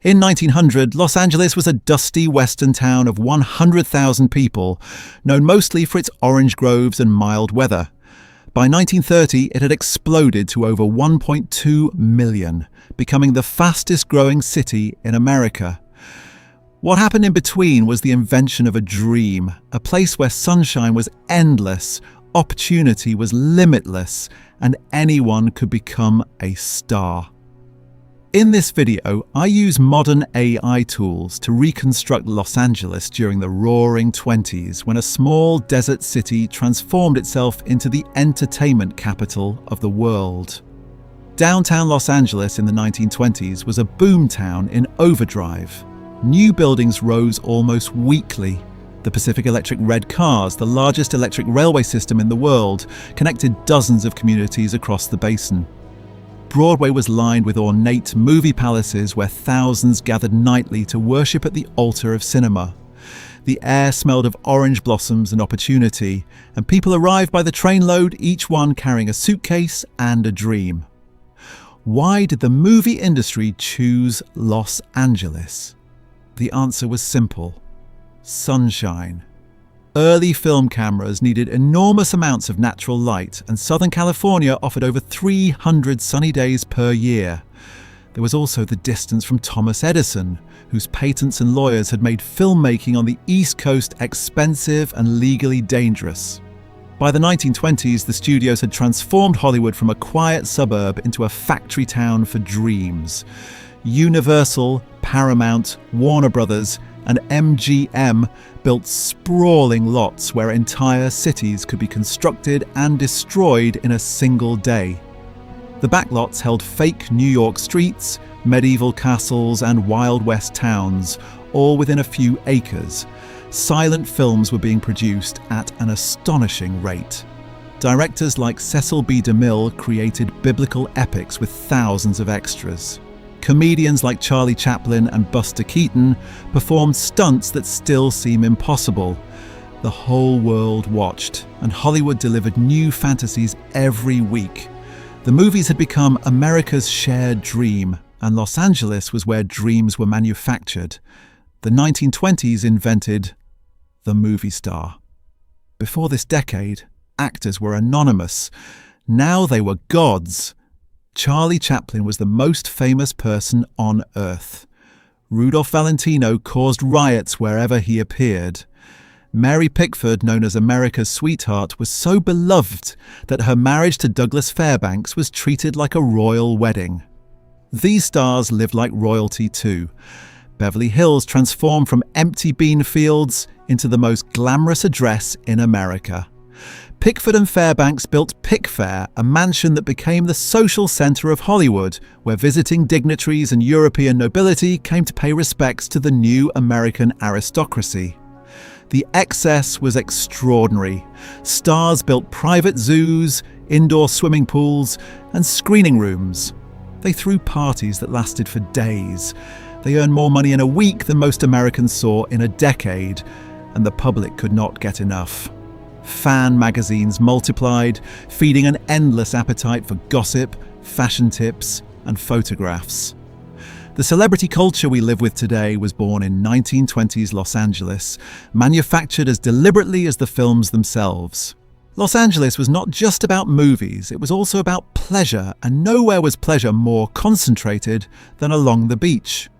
In 1900, Los Angeles was a dusty western town of 100,000 people, known mostly for its orange groves and mild weather. By 1930, it had exploded to over 1.2 million, becoming the fastest-growing city in America. What happened in between was the invention of a dream, a place where sunshine was endless, opportunity was limitless, and anyone could become a star. In this video, I use modern AI tools to reconstruct Los Angeles during the Roaring '20s, when a small desert city transformed itself into the entertainment capital of the world. Downtown Los Angeles in the 1920s was a boomtown in overdrive. New buildings rose almost weekly. The Pacific Electric Red Cars, the largest electric railway system in the world, connected dozens of communities across the basin. Broadway was lined with ornate movie palaces where thousands gathered nightly to worship at the altar of cinema. The air smelled of orange blossoms and opportunity, and people arrived by the trainload, each one carrying a suitcase and a dream. Why did the movie industry choose Los Angeles? The answer was simple: sunshine. Early film cameras needed enormous amounts of natural light, and Southern California offered over 300 sunny days per year. There was also the distance from Thomas Edison, whose patents and lawyers had made filmmaking on the East Coast expensive and legally dangerous. By the 1920s, the studios had transformed Hollywood from a quiet suburb into a factory town for dreams. Universal, Paramount, Warner Brothers, and MGM built sprawling lots where entire cities could be constructed and destroyed in a single day. The backlots held fake New York streets, medieval castles, and Wild West towns, all within a few acres. Silent films were being produced at an astonishing rate. Directors like Cecil B. DeMille created biblical epics with thousands of extras. Comedians like Charlie Chaplin and Buster Keaton performed stunts that still seem impossible. The whole world watched, and Hollywood delivered new fantasies every week. The movies had become America's shared dream, and Los Angeles was where dreams were manufactured. The 1920s invented the movie star. Before this decade, actors were anonymous. Now they were gods. Charlie Chaplin was the most famous person on Earth. Rudolph Valentino caused riots wherever he appeared. Mary Pickford, known as America's sweetheart, was so beloved that her marriage to Douglas Fairbanks was treated like a royal wedding. These stars lived like royalty too. Beverly Hills transformed from empty bean fields into the most glamorous address in America. Pickford and Fairbanks built Pickfair, a mansion that became the social centre of Hollywood, where visiting dignitaries and European nobility came to pay respects to the new American aristocracy. The excess was extraordinary. Stars built private zoos, indoor swimming pools, and screening rooms. They threw parties that lasted for days. They earned more money in a week than most Americans saw in a decade, and the public could not get enough. Fan magazines multiplied, feeding an endless appetite for gossip, fashion tips, and photographs. The celebrity culture we live with today was born in 1920s Los Angeles, manufactured as deliberately as the films themselves. Los Angeles was not just about movies, it was also about pleasure, and nowhere was pleasure more concentrated than along the beach.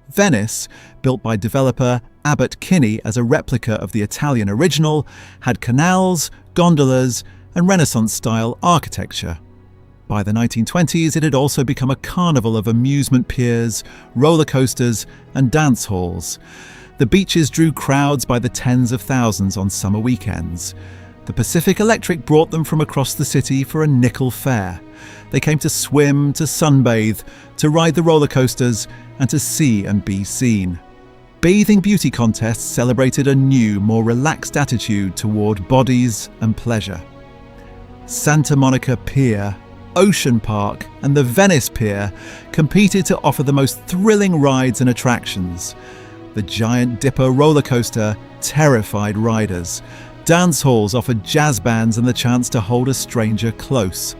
Venice, built by developer Abbott Kinney as a replica of the Italian original, had canals, gondolas, and Renaissance-style architecture. By the 1920s, it had also become a carnival of amusement piers, roller coasters, and dance halls. The beaches drew crowds by the tens of thousands on summer weekends. The Pacific Electric brought them from across the city for a nickel fare. They came to swim, to sunbathe, to ride the roller coasters, and to see and be seen. Bathing beauty contests celebrated a new, more relaxed attitude toward bodies and pleasure. Santa Monica Pier, Ocean Park, and the Venice Pier competed to offer the most thrilling rides and attractions. The Giant Dipper roller coaster terrified riders. Dance halls offered jazz bands and the chance to hold a stranger close.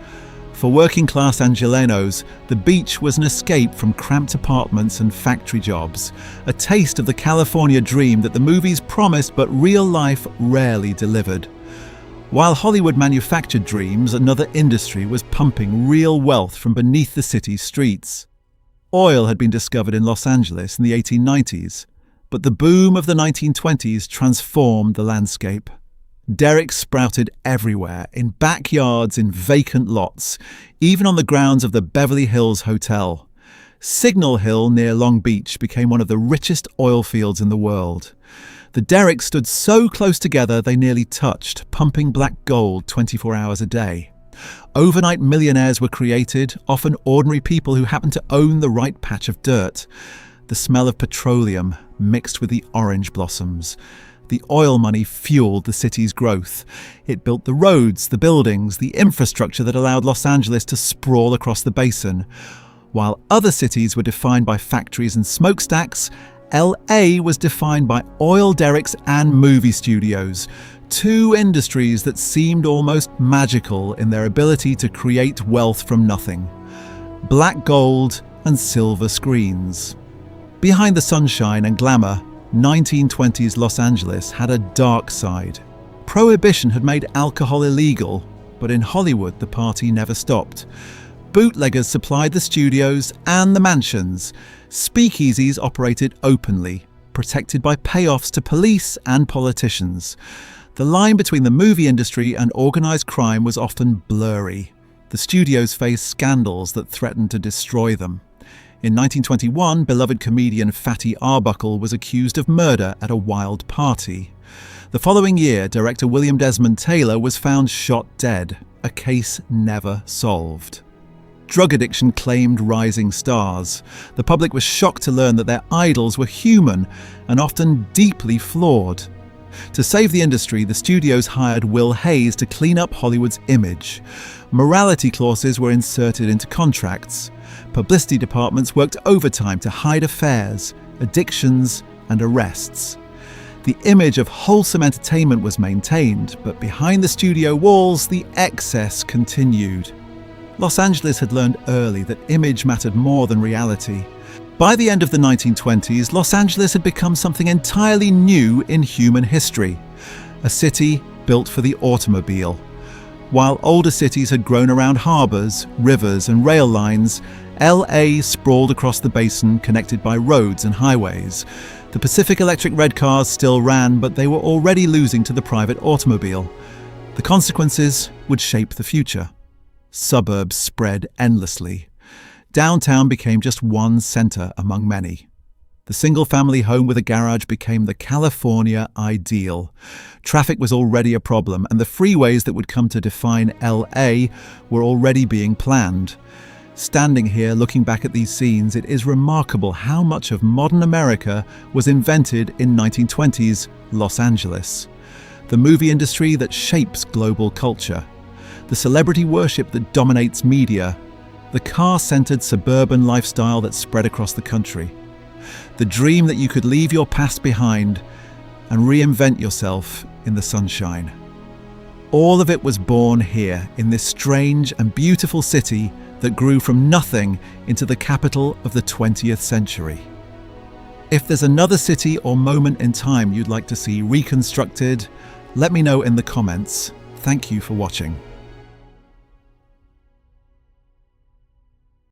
For working-class Angelenos, the beach was an escape from cramped apartments and factory jobs, a taste of the California dream that the movies promised but real life rarely delivered. While Hollywood manufactured dreams, another industry was pumping real wealth from beneath the city's streets. Oil had been discovered in Los Angeles in the 1890s, but the boom of the 1920s transformed the landscape. Derricks sprouted everywhere, in backyards, in vacant lots, even on the grounds of the Beverly Hills Hotel. Signal Hill near Long Beach became one of the richest oil fields in the world. The derricks stood so close together they nearly touched, pumping black gold 24 hours a day. Overnight millionaires were created, often ordinary people who happened to own the right patch of dirt. The smell of petroleum mixed with the orange blossoms. The oil money fueled the city's growth. It built the roads, the buildings, the infrastructure that allowed Los Angeles to sprawl across the basin. While other cities were defined by factories and smokestacks, LA was defined by oil derricks and movie studios, two industries that seemed almost magical in their ability to create wealth from nothing. Black gold and silver screens. Behind the sunshine and glamour, 1920s Los Angeles had a dark side. Prohibition had made alcohol illegal, but in Hollywood the party never stopped. Bootleggers supplied the studios and the mansions. Speakeasies operated openly, protected by payoffs to police and politicians. The line between the movie industry and organized crime was often blurry. The studios faced scandals that threatened to destroy them. In 1921, beloved comedian Fatty Arbuckle was accused of murder at a wild party. The following year, director William Desmond Taylor was found shot dead, a case never solved. Drug addiction claimed rising stars. The public was shocked to learn that their idols were human and often deeply flawed. To save the industry, the studios hired Will Hayes to clean up Hollywood's image. Morality clauses were inserted into contracts. Publicity departments worked overtime to hide affairs, addictions, and arrests. The image of wholesome entertainment was maintained, but behind the studio walls, the excess continued. Los Angeles had learned early that image mattered more than reality. By the end of the 1920s, Los Angeles had become something entirely new in human history, a city built for the automobile. While older cities had grown around harbors, rivers, and rail lines, LA sprawled across the basin connected by roads and highways. The Pacific Electric red cars still ran, but they were already losing to the private automobile. The consequences would shape the future. Suburbs spread endlessly. Downtown became just one center among many. The single-family home with a garage became the California ideal. Traffic was already a problem, and the freeways that would come to define LA were already being planned. Standing here looking back at these scenes, it is remarkable how much of modern America was invented in 1920s Los Angeles. The movie industry that shapes global culture. The celebrity worship that dominates media. The car-centered suburban lifestyle that spread across the country. The dream that you could leave your past behind and reinvent yourself in the sunshine. All of it was born here in this strange and beautiful city that grew from nothing into the capital of the 20th century. If there's another city or moment in time you'd like to see reconstructed, let me know in the comments. Thank you for watching.